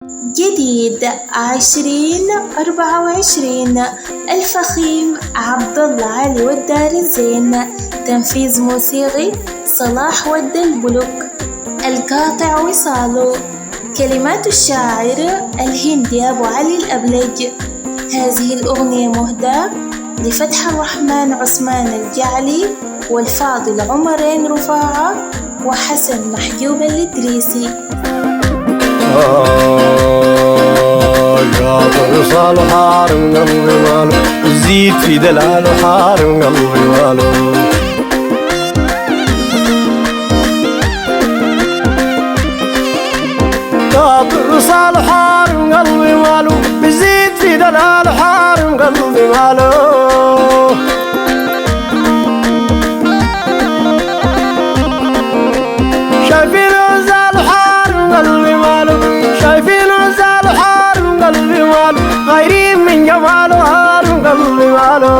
جديد 2024 الفخيم عبد الله علي والدار الزين. تنفيذ موسيقي صلاح ود البلوك. القاطع وصاله. كلمات الشاعر الهندي أبو علي الأبلج. هذه الأغنية مهداة لفتح الرحمن عثمان الجعلي والفاضل عمرين رفاعة وحسن محجوب الإدريسي. قاطع وصاله حارم قلبي ماله وزيد في دلاله حارم قلبي ماله. قاطع وصاله حارم قلبي ماله بزيد في دلاله حارم قلبي ماله. شايفين عزاله حارم قلبي ماله شايفين عزاله حارم قلبي ماله غايرين من جماله حارم قلبي ماله.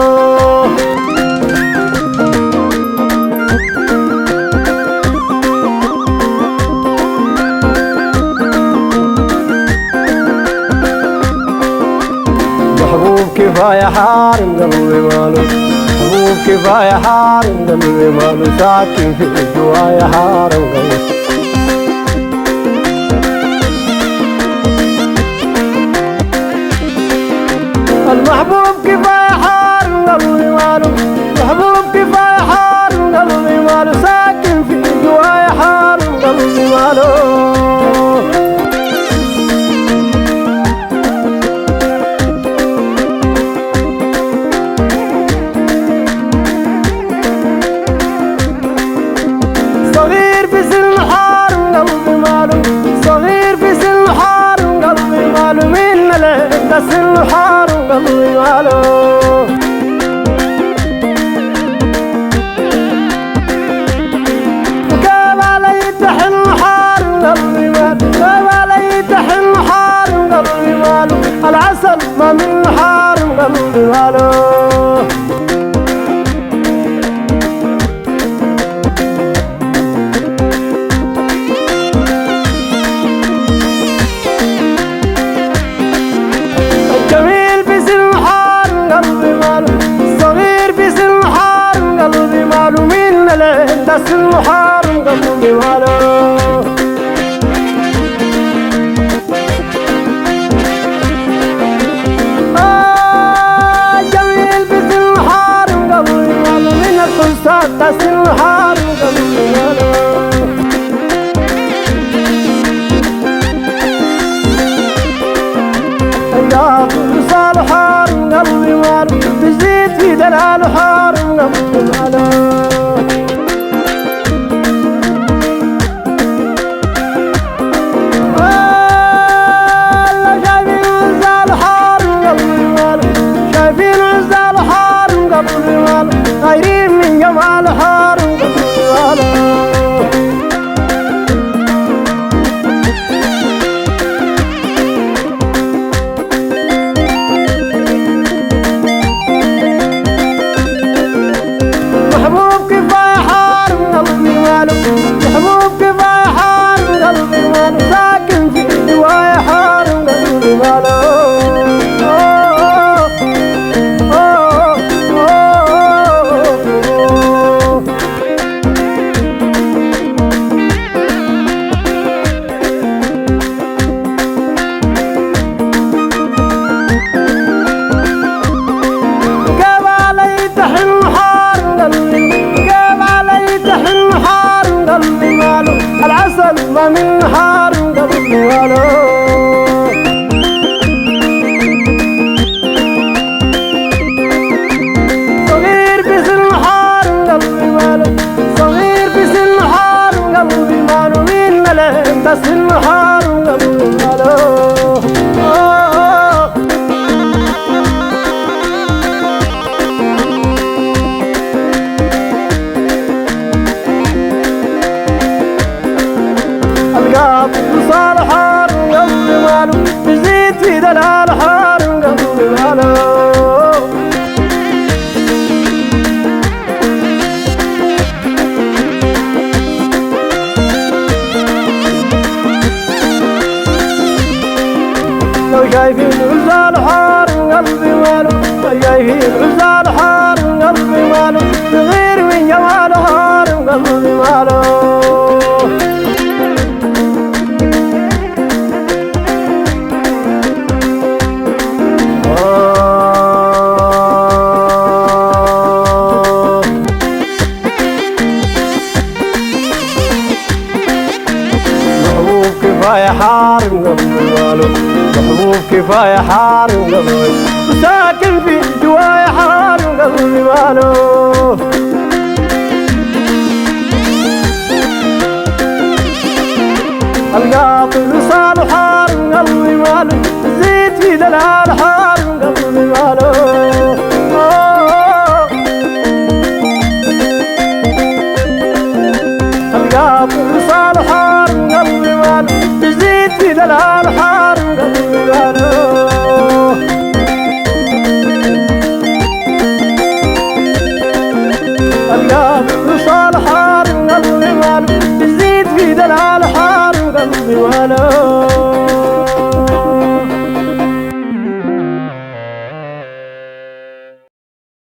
محبوب كفاية حارم قلبي ماله محبوب كفاية حارم قلبي ماله ساكن في الجوايا حارم قلبي. المحبوب كفاية حارم قلبي ماله محبوب كفاية حارم قلبي ماله ساكن في جوايا حارم قلبي ماله. صغير في سن حارم قلبي ماله صغير في سن حارم قلبي ماله من ليلة سن حارم قلبي ماله. وكيف علي تحن حارم قلبي ماله كيف علي تحن حارم قلبي ماله العسل ما من حارم قلبي ماله. جميل في سن حارم قلبي ماله صغير في سن حارم قلبي ماله من ليلة سن حارم قلبي ماله. جميل في سن حارم قلبي ماله من الفساد سن حارم قلبي ماله. قاطع وصاله حارم قلبي ماله بزيد في دلاله حارم قلبي ماله. شايفين عزاله حارم قلبي ماله شايفين عزاله حارم قلبي ماله غايرين من جماله حارم قلبي ماله. محبوب كفاية حارم قلبي ماله محبوب كفاية حارم قلبي ماله ساكن في جوايا حارم قلبي ماله. كيف علي تحن حارم قلبي كيف علي تحن حارم قلبي ماله العسل ما من حارم قلبي ماله. صغير في سن حارم قلبي ماله صغير في سن حارم قلبي ماله من ليلة سن حارم قلبي ماله. لو شايفين عزال حار قلبي ماله، لو شايفين عزال حار قلبي ماله، تغير من جماله حار قلبي ماله. كفاية حارم قلبي ماله، محبوب كفاية حارم قلبي، وساكن في جوايا حارم قلبي ماله. القاطع وصال حارم قلبي ماله، زيت في دلال حارم